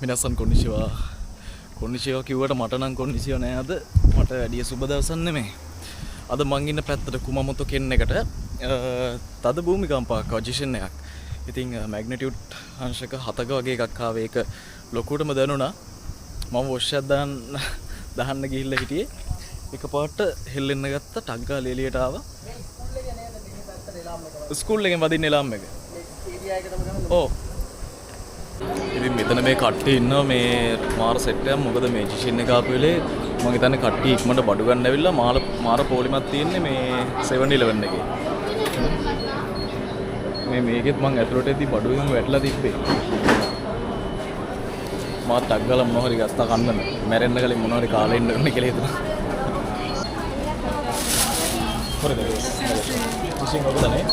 මිනස්සන් කොන්නිචිවා. කොන්නිචිවා කිව්වට මට නම් කොන්නිචිවා නෑ අද. මට වැඩිය සුබ දවසක් නෙමෙයි. අද මං ඉන්න පැත්තට කුමමොතෝ කෙන් එකට තද භූමිකම්පාවක් වජිෂන් එකක්. ඉතින් මැග්නිටියුඩ් අංශක 7ක වගේ එකක් ආවේ. ඒක ලොකුටම දැනුණා. මම වොෂ් එකක් දාන්න ගිහිල්ලා හිටියේ. එකපාරට හෙල්ලෙන්න ගත්ත ටක් ගාලා එළියට ආවා. ස්කූල් එකෙන් වදින්න එලාම් එක. ඔව්. ඉතින් මෙතන මේ කට්ටිය ඉන්නවා මේ මාර සෙට් එකක්. මොකද මේ ජිෂින් එක ආපු වෙලේ මම හිතන්නේ කට්ටිය ඉක්මනට බඩු ගන්න ඇවිල්ලා මාර පොලිමක් තියෙන්නේ මේ 7-Eleven එකේ. මේකෙත් මං ඇතුළට එද්දි බඩුවෙන් වැටලා තිබ්බේ. මාත් ටක් ගාලා මොනවා හරි ගත්තා කන්න. මැරෙන්න කලින් මොනවා හරි කාලා ඉන්න ඕනේ කියලා හිතුණා. හරිද? ජිෂින් ඔබදනේ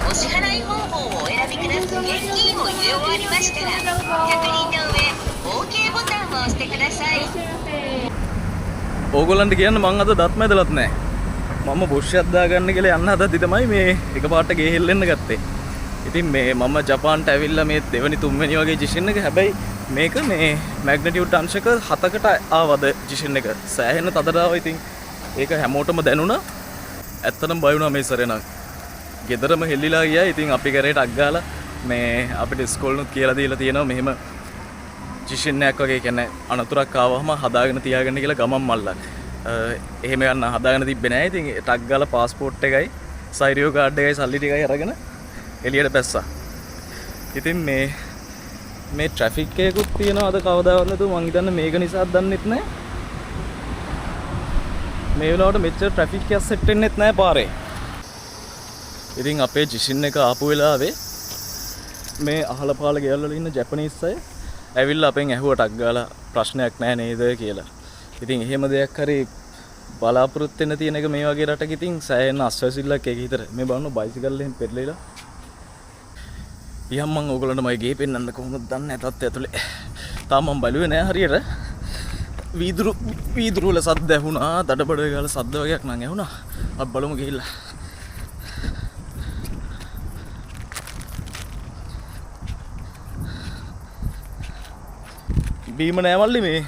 お支払い方法をお選びください。現金を入れ終わりましたら、確認の上、OK ボタンを押してください。ඕගොල්ලන්ට කියන්න මං අද දත් මැදලත් නැහැ. මම බුෂ් එකක් දාගන්න කියලා යන්න හදද්දි තමයි මේ එකපාරට ගේ හෙල්ලෙන්න ගත්තේ. ඉතින් මේ මම ජපාන්ට ඇවිල්ලා මේ දෙවෙනි තුන්වෙනි වගේ ජිෂින් එක. හැබැයි මේක මේ මැග්නිටියුඩ් අංශක 7කට ආවද ජිෂින් එක. සෑහෙන තදරාව. ඉතින් ඒක හැමෝටම දැනුණා. ඇත්තටම බය වුණා මේ සැරේ නම්. ගෙදරම හෙල්ලිලා ගියා. ඉතින් අපි කරේට අග්ගාලා මේ අපිට ඉස්කෝලේනුත් කියලා දීලා තියෙනවා මෙහෙම ජිෂින් එකක් වගේ කියන්නේ අනතුරක් ආවම හදාගෙන තියාගන්න කියලා ගමන් මල්ලක්. එහෙම යන්න හදාගෙන තිබ්බේ නැහැ. ඉතින් ටක් ගාලා પાස්පෝර්ට් එකයි සයිරියෝ කාඩ් එකයි සල්ලි ටිකයි අරගෙන එළියට පැස්සා. ඉතින් මේ ට්‍රැෆික් එකකුත් තියෙනවා අද කවදාවත් නැතුව. මං හිතන්නේ මේක නිසාත් දන්නෙත් නැහැ. මේ වෙලාවට මෙච්චර ට්‍රැෆික් එකක් සෙට් වෙන්නෙත් නැහැ පාරේ. ඉතින් අපේ ජිෂින් එක ආපු වෙලාවේ මේ අහල පාල ගෙවල් වල ඉන්න ජපනීස් අය ඇවිල්ලා අපෙන් ඇහුවා ටක් ගාලා ප්‍රශ්නයක් නැහැ නේද කියලා. ඉතින් එහෙම දෙයක් හරි බලාපොරොත්තු වෙන්න තියෙන එක මේ වගේ රටක ඉතින් සෑහෙන අස්වැසිල්ලක් ඒක හිතර. මේ බලන්න බයිසිකල් එකෙන් පෙරලිලා. ඊයම් මම ඕගොල්ලන්ට මගේ ගේ පෙන්නන්න කොහොමද දන්නේ නැතත් ඇතුලේ. තාම මම බලුවේ නෑ හරියට. වීදුරු වල සද්ද ඇහුණා. දඩබඩ ගාලා සද්ද වගේක් නම් ඇහුණා. අපි බලමු ගිහිල්ලා. බීම නෑ මල්ලි මේ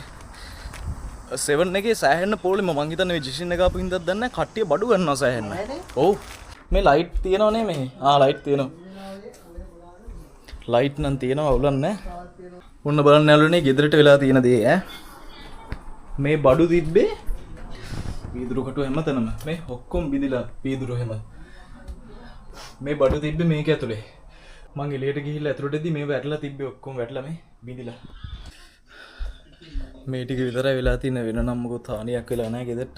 7 එකේ සෑහෙන්න පොලිම. මං හිතන්නේ මේ ජිෂින් එක ආපු හින්දාද දන්නේ කට්ටිය බඩු ගන්නවා සෑහෙන්න. ඔව් මේ ලයිට් තියෙනවනේ මේ. ලයිට් තියෙනවා. ලයිට් නම් තියෙනවා අවුලක් නෑ. ඔන්න බලන්න යාළුවනේ ගෙදරට වෙලා තියෙන දේ ඈ. මේ බඩු තිබ්බේ වීදුරු කටු හැමතැනම. මේ ඔක්කොම බිඳිලා වීදුරු හැම. මේ බඩු තිබ්බේ මේක ඇතුලේ. මං එළියට ගිහිල්ලා ඇතුලට එද්දි මේ වැටලා තිබ්බේ ඔක්කොම වැටලා මේ බිඳිලා. මේ ටික විතරයි වෙලා තියෙන. වෙන නම් මොකොත් හානියක් වෙලා නැහැ ගෙදරට.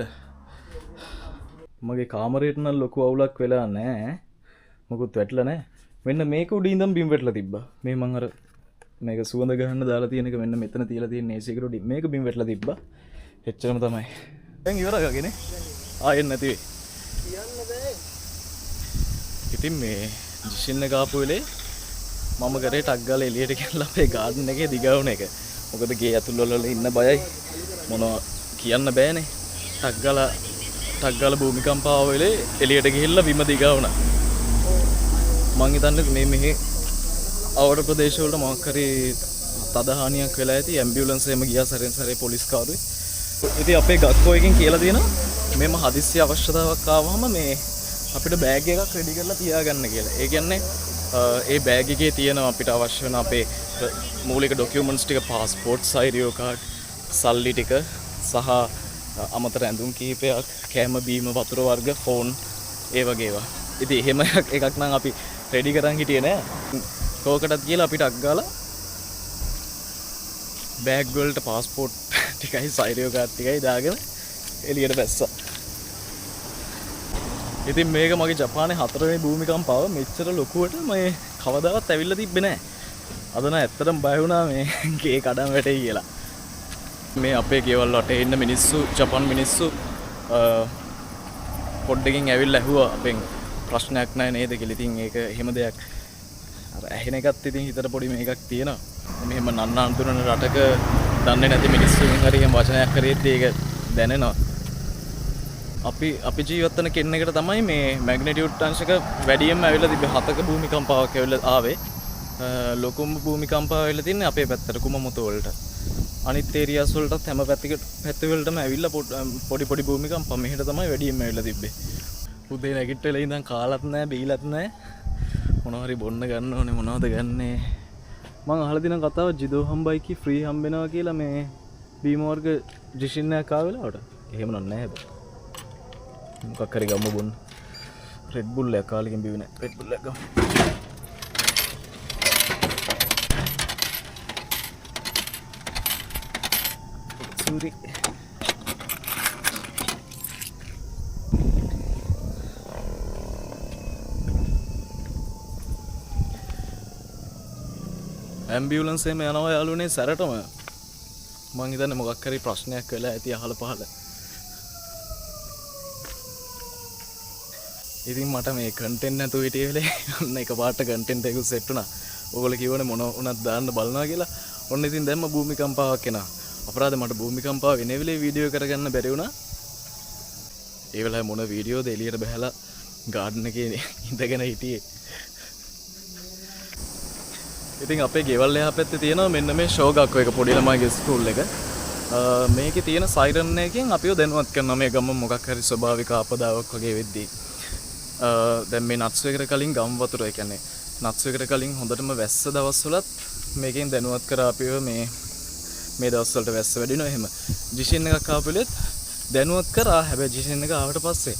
මගේ කාමරේට නම් ලොකු අවුලක් වෙලා නැහැ. මොකොත් වැටලා නැහැ. මෙන්න මේක උඩින් ඉඳන් බිම් වැටලා තිබ්බා. මේ මං අර මේක සුවඳ ගහන්න දාලා තියෙන එක මෙන්න මෙතන තියලා තියෙන AC එකට උඩින් මේක බිම් වැටලා තිබ්බා. එච්චරම තමයි. දැන් ඉවරයි වගේනේ. ආයෙත් නැති වෙයි. කියන්න බෑ. ඉතින් මේ ජිෂින් එක ආපු වෙලේ මම කරේ ටක් ගාලා එළියට ගිහලා අපේ ගාඩන් එකේ දිගවුන එක. මොකද ගේ ඇතුළ වල ඉන්න බයයි. මොනවා කියන්න බෑනේ. ටක් ගාලා භූමිකම්පාව වෙලේ එළියට ගිහිල්ලා බිම දිගා වුණා. මං හිතන්නේ මෙහි අවඩ ප්‍රදේශ වලට මොකක් හරි තද හානියක් වෙලා ඇති. ඇම්බියුලන්ස් එකම ගියා සැරෙන් සැරේ පොලිස් කාරුයි. ඉතින් අපේ ගක්කෝ එකෙන් කියලා දෙනවා මෙම හදිස්සි අවශ්‍යතාවක් ආවම මේ අපිට බෑග් එකක් රෙඩි කරලා තියාගන්න කියලා. ඒ කියන්නේ ඒ බෑග් එකේ තියෙන අපිට අවශ්‍ය වෙන අපේ මූලික ඩොකියුමන්ට්ස් ටික, පාස්පෝර්ට්, සයිරියෝ කාඩ්, සල්ලි ටික සහ අමතර ඇඳුම් කිහිපයක්, කෑම බීම, වතුර වර්ග, ෆෝන්, ඒ වගේ ඒවා. ඉතින් එහෙම එකක් නම් අපි රෙඩි කරන් හිටියේ නෑ. කෝකටත් කියලා අපිට අග්ගාලා බෑග් වලට පාස්පෝර්ට් ටිකයි සයිරියෝ කාඩ් ටිකයි දාගෙන එළියට බැස්සා. ඉතින් මේක මගේ ජපානයේ 4 වෙනි භූමිකම්පාව. මෙච්චර ලොකුවට මේ කවදාවත් ඇවිල්ලා තිබ්බේ නෑ. අද නම් ඇත්තටම බය වුණා මේ ගේ කඩන් වැටෙයි කියලා. මේ අපේ ගෙවල් වටේ ඉන්න මිනිස්සු, ජපාන් මිනිස්සු පොඩ්ඩකින් ඇවිල්ලා ඇහුවා අපෙන් ප්‍රශ්නයක් නැහැ නේද කියලා. ඉතින් ඒක එහෙම දෙයක් අර ඇහෙන එකත් ඉතින් හිතට පොඩි මේකක් තියෙනවා. මෙහෙම නන්නාන්තුරන රටක දන්නේ නැති මිනිස්සුන් හරි එහෙම වචනයක් කරේත් ඒක දැනෙනවා. අපි ජීවත් වෙන කෙනෙකුට තමයි මේ මැග්නිටියුඩ් අංශක වැඩියෙන්ම ඇවිල්ලා තිබ්බේ. 7ක භූමිකම්පාවක් ඇවිල්ලා ආවේ. ලොකුම භූමිකම්පාව වෙලා තින්නේ අපේ පැත්තට කුමමුතු වලට. අනිත් ඒරියාස් වලටත් හැම පැත්තවලටම ඇවිල්ලා පොඩි පොඩි භූමිකම්පා මෙහෙට තමයි වැඩියෙන්ම ඇවිල්ලා තිබ්බේ. උදේ නැගිටලා ඉඳන් කාලත් නැහැ බීලත් නැහැ. මොනවා හරි බොන්න ගන්න ඕනේ මොනවද ගන්නේ? මං අහලා දින කතාව ජිදෝ හම්බයිකි ෆ්‍රී හම්බෙනවා කියලා මේ බීම වර්ග ජිෂින් එකක් ආවෙලාවට. එහෙම නැහැ බෑ. මොකක් හරි ගමු බොන්න. රෙඩ් බුල් එකක් කාලෙකින් බිව්වේ නැහැ. රෙඩ් බුල් එකක් ගමු. සූරි. ඇම්බියුලන්ස් එකම යනවා යාළුවනේ සැරටම. මං හිතන්නේ මොකක් හරි ප්‍රශ්නයක් වෙලා ඇති අහල පහල. ඉතින් මට මේ කන්ටෙන්ට් නැතුව හිටිය වෙලේ ඔන්න එකපාරට කන්ටෙන්ට් එකක් සෙට් වුණා. ඕගොල්ලෝ කිව්වනේ මොන වුණත් දාන්න බලනවා කියලා. ඔන්න ඉතින් දැම්ම භූමිකම්පාවක් එනවා. අපරාධ මට භූමිකම්පාව වෙන වෙලේ වීඩියෝ කරගන්න බැරි වුණා. ඒ වෙලාවේ මොන වීඩියෝද එළියට බහලා ගාඩන් එකේ ඉඳගෙන හිටියේ. ඉතින් අපේ ගෙවල් එහා පැත්තේ තියෙනවා මෙන්න මේ ෂෝගක් එක පොඩි ළමයිගේ ස්කූල් එක. මේකේ තියෙන සයිරන් එකකින් අපිව දැනුවත් කරනවා මේ ගම මොකක් හරි ස්වභාවික ආපදාවක් වගේ වෙද්දී. දැන් මේ නට්ස් එකට කලින් ගම් වතුර ඒ කියන්නේ නට්ස් එකට කලින් හොඳටම වැස්ස දවස්වලත් මේකෙන් දැනුවත් කරා අපිව මේ දවස්වලට වැස්ස වැඩි වෙනවා එහෙම. ජිෂින් එකක් ආපෙලෙත් දැනුවත් කරා. හැබැයි ජිෂින් එක ආවට පස්සේ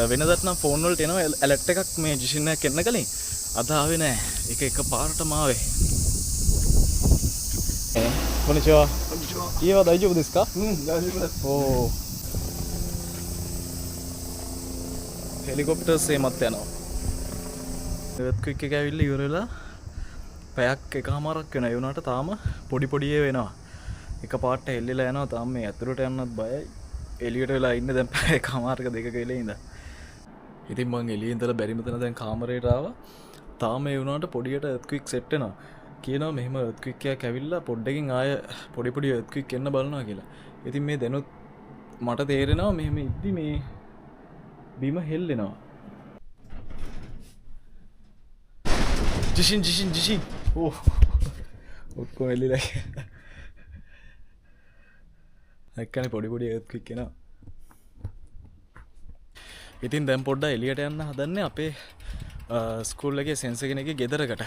වෙනදට නම් ෆෝන් වලට එනවා ඇලර්ට් එකක් මේ ජිෂින් එකක් එන්න කලින්. අද ආවේ නෑ. ඒක එකපාරටම ආවේ. konnichiwa. konnichiwa. Iwa daijoubu desu ka? daijoubu desu. Oh. හෙලිකොප්ටර්ස් එමත් යනවා. එර්ත්ක්වික් එක ඇවිල්ලා ඉවර වෙලා පැයක් එකමාරක් වෙනවා. ඒ වුණාට තාම පොඩි පොඩි ඒවා එනවා. එකපාරට හෙල්ලලා යනවා. තාම මේ ඇතුළට යන්නත් බයයි. එළියට වෙලා ඉන්නේ දැන් පැය එකමාරක දෙකක වෙලේ ඉඳන්. ඉතින් මං එළියේ ඉඳලා බැරිම තැන දැන් කාමරේට ආවා. තාම ඒ වුණාට පොඩියට එර්ත්ක්වික් සෙට් වෙනවා. කියනවා මෙහෙම එර්ත්ක්වික් එකක් ඇවිල්ලා පොඩ්ඩකින් ආය පොඩි පොඩි එර්ත්ක්වික් එන්න බලනවා කියලා. ඉතින් මේ දැනුත් මට තේරෙනවා මෙහෙම ඉද්දි මේ බිම හෙල්ලෙනවා. ජිෂින්. ඕ. ඔක්කොම එල්ලලා. එක්කනේ පොඩි පොඩි එර්ත්ක්වික් එනවා. ඉතින් දැන් පොඩ්ඩක් එළියට යන්න හදන්නේ අපේ ස්කූල් එකේ සෙන්සර් කෙනෙක්ගේ ගෙදරකට.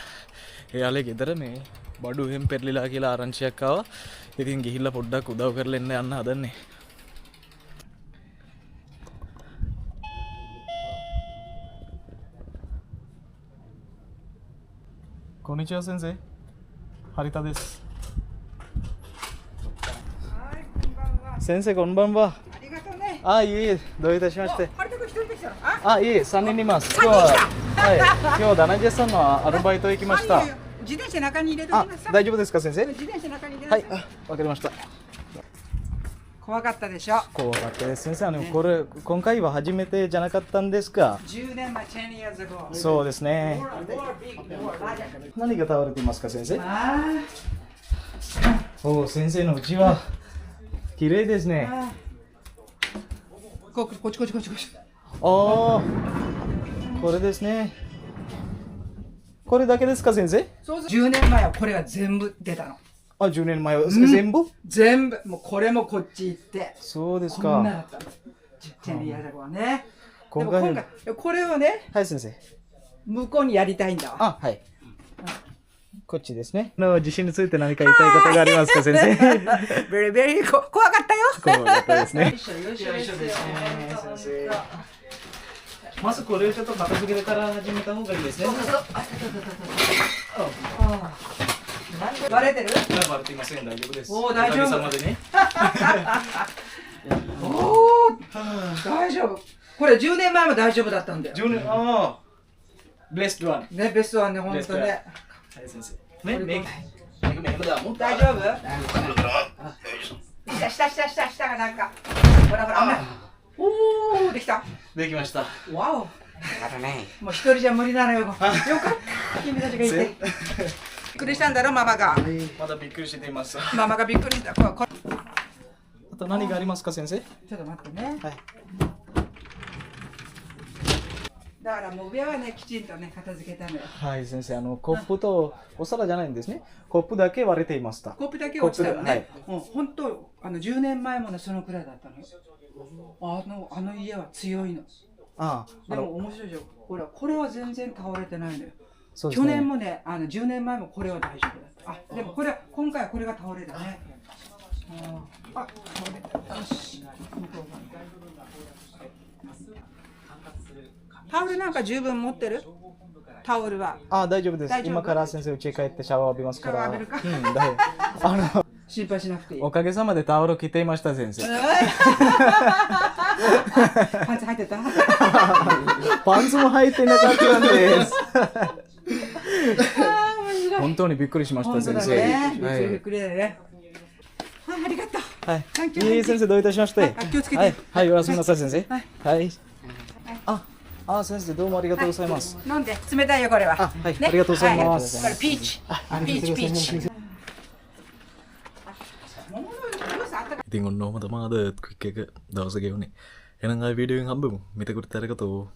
එයාලේ ගෙදර මේ බඩු එහෙම පෙරලිලා කියලා ආරංචියක් ආවා. ඉතින් ගිහිල්ලා පොඩ්ඩක් උදව් කරලා යන්න හදන්නේ. konnichiwa sensei. Harita desu. Sensei konbanwa. Ah,いえ、どういたしまして。あ、いえ、3人います。今日ダナジェさんのアルバイト行きました。自転車中に入れておきます。大丈夫ですか先生？自転車中に入れてはい、わかりました。怖かったでしょ。怖かったです先生。これ今回は初めてじゃなかったんですか10年前、10 years ago。そうですね。何が倒れていますか先生？おお、先生の家は綺麗ですね。こっち。ああ、これですね。これだけですか先生？そう10年前はこれが全部出たの。あ、10年前は全部？全部、もうこれもこっち行って。そうですこんなか。だったの。10 years ago はね。でも今回今回、これをね、はい先生。向こうにやりたいんだわ。あ、はい。こっちですね。地震について何か言いたいことがありますか先生？ベリベリ怖かったよ。怖かったですね。よいしょですね。先生。まずこれをちょっと片付けから始めた方がいいですね。バレてる？バレていません。大丈夫です。おー大丈夫おかげさまでね。おー、大丈夫。これ10年前も大丈夫だったんだよ。 10年、ああ。ベストワン。ね、ベストはね、ほんとね。はい先生。ね、メイクだもん。大丈夫？下がなんか。ほら、危ない。おー、できた。できました。わお。もう一人じゃ無理なのよ。よかった。君たちがいて。びっくりしたんだろ、ママが。まだびっくりしています。ママがびっくりした。あと何がありますか先生？ちょっと待ってね。はい。だからもう上はね、きちんとね、片付けたのよ。はい、先生、コップとお皿じゃないんですね。コップだけ割れていました。コップだけ落ちたのね。コもう本当、10年前もね、そのくらいだったのよ。あの家は強いの。あでも面白いでしょ。ほら、これは全然倒れてないのよ。そうですね。去年もね、10年前もこれは大丈夫だった。でもこれは、今回はこれが倒れたね。倒れた。よし。タオルなんか十分持ってる？タオルは。大丈夫です。大丈夫？今から先生家帰ってシャワー浴びますから。シャワー浴びるか心配しなくていい。おかげさまでタオル着ていました、先生。パンツ履いてた？パンツも履いてなかったんです。本当にびっくりしました、先生。びっくりだね。ありがとう。はい。いい先生、どういたしまして。気をつけて。はい、おやすみなさい、先生。はい。先生、どうもありがとうございます。飲んで、冷たいよ、これは。はい、ありがとうございます。これピーチ。ピーチ。ඉතින් ඔන්න ඔහම තමාද ක්වික් එක දවස ගෙවුණේ. එහෙනම් ආයි වීඩියෝ එකෙන් හම්බෙමු. මෙතෙකුට අරගතෝ.